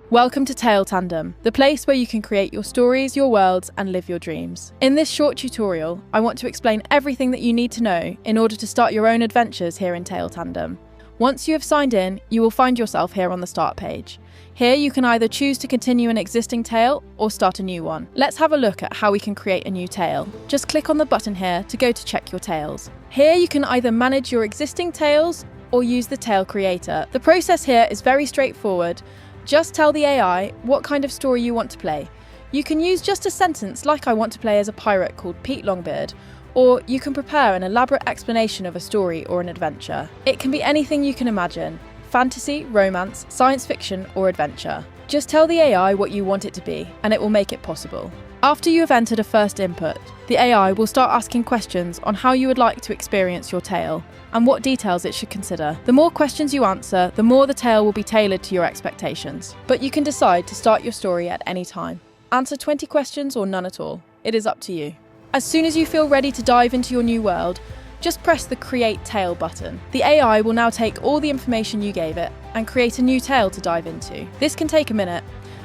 Welcome to Tale Tandem, the place where you can create your stories, your worlds, and live your dreams. In this short tutorial, I want to explain everything that you need to know in order to start your own adventures here in Tale Tandem. Once you have signed in, you will find yourself here on the start page. Here you can either choose to continue an existing tale or start a new one. Let's have a look at how we can create a new tale. Just click on the button here to go to check your tales. Here you can either manage your existing tales or use the tale creator. The process here is very straightforward. Just tell the AI what kind of story you want to play. You can use just a sentence like I want to play as a pirate called Pete Longbeard, or you can prepare an elaborate explanation of a story or an adventure. It can be anything you can imagine: fantasy, romance, science fiction, or adventure. Just tell the AI what you want it to be, and it will make it possible. After you have entered a first input, the AI will start asking questions on how you would like to experience your tale and what details it should consider. The more questions you answer, the more the tale will be tailored to your expectations. But you can decide to start your story at any time. Answer 20 questions or none at all. It is up to you. As soon as you feel ready to dive into your new world, just press the Create Tale button. The AI will now take all the information you gave it and create a new tale to dive into. This can take a minute,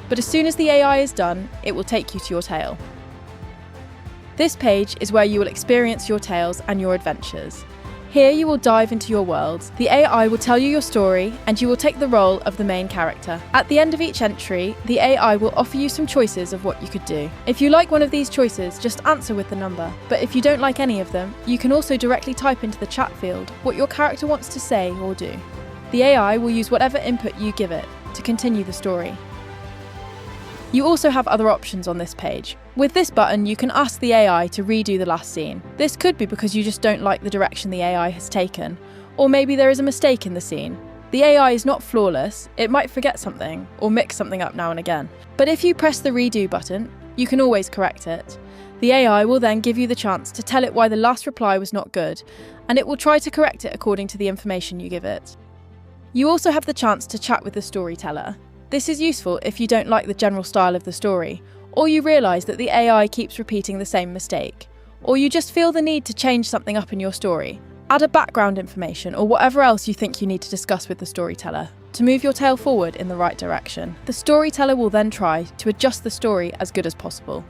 but as soon as the AI is done, it will take you to your tale. This page is where you will experience your tales and your adventures. Here you will dive into your worlds. The AI will tell you your story and you will take the role of the main character. At the end of each entry, the AI will offer you some choices of what you could do. If you like one of these choices, just answer with the number. But if you don't like any of them, you can also directly type into the chat field what your character wants to say or do. The AI will use whatever input you give it to continue the story. You also have other options on this page. With this button, you can ask the AI to redo the last scene. This could be because you just don't like the direction the AI has taken, or maybe there is a mistake in the scene. The AI is not flawless, it might forget something, or mix something up now and again. But if you press the redo button, you can always correct it. The AI will then give you the chance to tell it why the last reply was not good, and it will try to correct it according to the information you give it. You also have the chance to chat with the storyteller. This is useful if you don't like the general style of the story, or you realise that the AI keeps repeating the same mistake, or you just feel the need to change something up in your story. Add a background information or whatever else you think you need to discuss with the storyteller to move your tale forward in the right direction. The storyteller will then try to adjust the story as good as possible.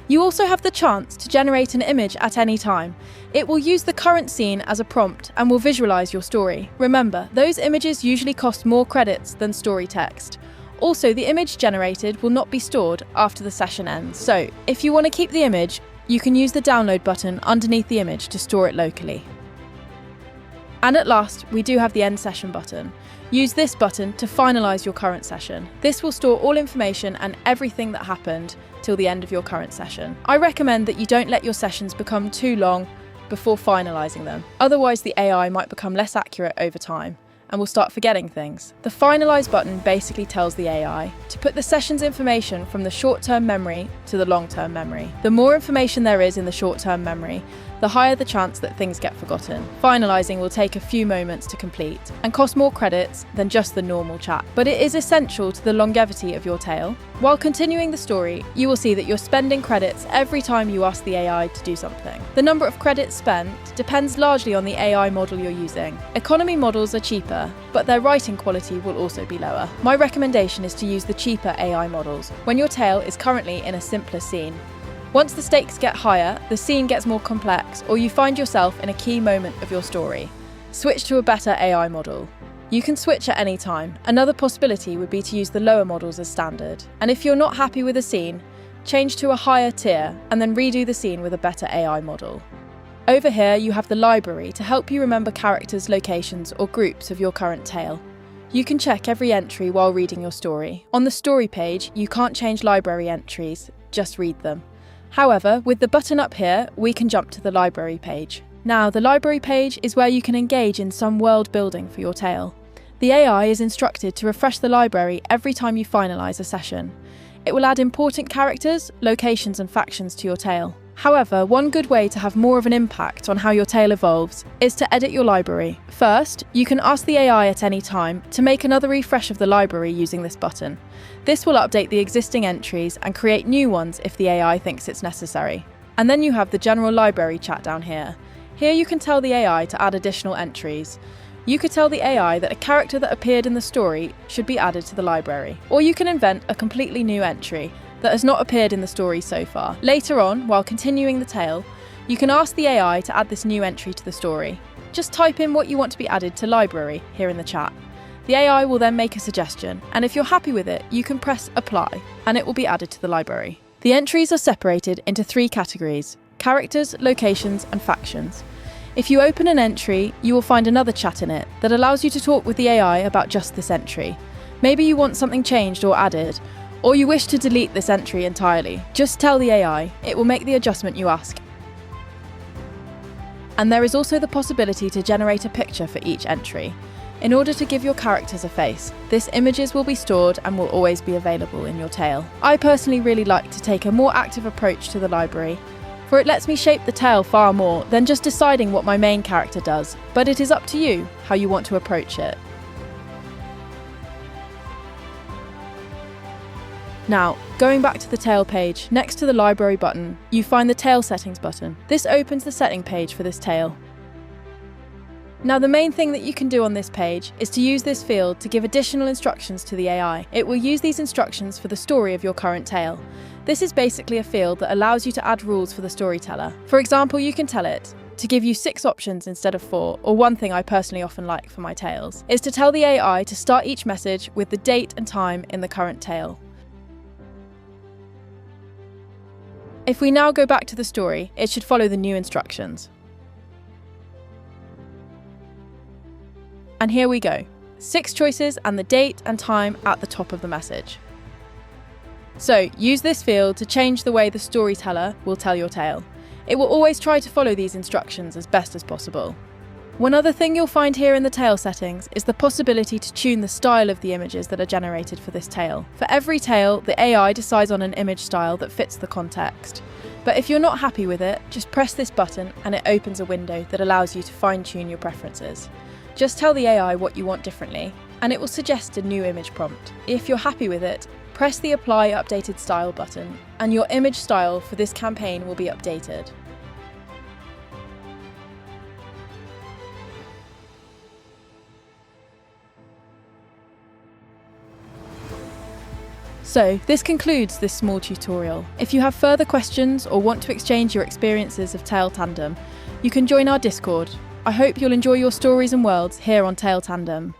You also have the chance to generate an image at any time. It will use the current scene as a prompt and will visualise your story. Remember, those images usually cost more credits than story text. Also, the image generated will not be stored after the session ends. So, if you want to keep the image, you can use the download button underneath the image to store it locally. And at last, we do have the end session button. Use this button to finalise your current session. This will store all information and everything that happened till the end of your current session. I recommend that you don't let your sessions become too long before finalising them. Otherwise, the AI might become less accurate over time and will start forgetting things. The Finalise button basically tells the AI to put the session's information from the short-term memory to the long-term memory. The more information there is in the short-term memory, the higher the chance that things get forgotten. Finalising will take a few moments to complete and cost more credits than just the normal chat, but it is essential to the longevity of your tale. While continuing the story, you will see that you're spending credits every time you ask the AI to do something. The number of credits spent depends largely on the AI model you're using. Economy models are cheaper, but their writing quality will also be lower. My recommendation is to use the cheaper AI models when your tale is currently in a simpler scene. Once the stakes get higher, the scene gets more complex, or you find yourself in a key moment of your story, switch to a better AI model. You can switch at any time. Another possibility would be to use the lower models as standard. And if you're not happy with a scene, change to a higher tier and then redo the scene with a better AI model. Over here, you have the library to help you remember characters, locations, or groups of your current tale. You can check every entry while reading your story. On the story page, you can't change library entries, just read them. However, with the button up here, we can jump to the library page. Now, the library page is where you can engage in some world building for your tale. The AI is instructed to refresh the library every time you finalise a session. It will add important characters, locations and factions to your tale. However, one good way to have more of an impact on how your tale evolves is to edit your library. First, you can ask the AI at any time to make another refresh of the library using this button. This will update the existing entries and create new ones if the AI thinks it's necessary. And then you have the general library chat down here. Here you can tell the AI to add additional entries. You could tell the AI that a character that appeared in the story should be added to the library. Or you can invent a completely new entry that has not appeared in the story so far. Later on, while continuing the tale, you can ask the AI to add this new entry to the story. Just type in what you want to be added to library here in the chat. The AI will then make a suggestion, and if you're happy with it, you can press apply, and it will be added to the library. The entries are separated into 3 categories: characters, locations, and factions. If you open an entry, you will find another chat in it that allows you to talk with the AI about just this entry. Maybe you want something changed or added, or you wish to delete this entry entirely. Just tell the AI, it will make the adjustment you ask. And there is also the possibility to generate a picture for each entry. In order to give your characters a face, these images will be stored and will always be available in your tale. I personally really like to take a more active approach to the library, for it lets me shape the tale far more than just deciding what my main character does, but it is up to you how you want to approach it. Now, going back to the Tale page, next to the Library button, you find the Tale Settings button. This opens the setting page for this tale. Now, the main thing that you can do on this page is to use this field to give additional instructions to the AI. It will use these instructions for the story of your current tale. This is basically a field that allows you to add rules for the storyteller. For example, you can tell it to give you 6 options instead of 4, or one thing I personally often like for my tales, is to tell the AI to start each message with the date and time in the current tale. If we now go back to the story, it should follow the new instructions. And here we go. 6 choices and the date and time at the top of the message. So, use this field to change the way the storyteller will tell your tale. It will always try to follow these instructions as best as possible. One other thing you'll find here in the tale settings is the possibility to tune the style of the images that are generated for this tale. For every tale, the AI decides on an image style that fits the context. But if you're not happy with it, just press this button and it opens a window that allows you to fine-tune your preferences. Just tell the AI what you want differently, and it will suggest a new image prompt. If you're happy with it, press the Apply Updated Style button, and your image style for this campaign will be updated. So, this concludes this small tutorial. If you have further questions or want to exchange your experiences of Tale Tandem, you can join our Discord. I hope you'll enjoy your stories and worlds here on Tale Tandem.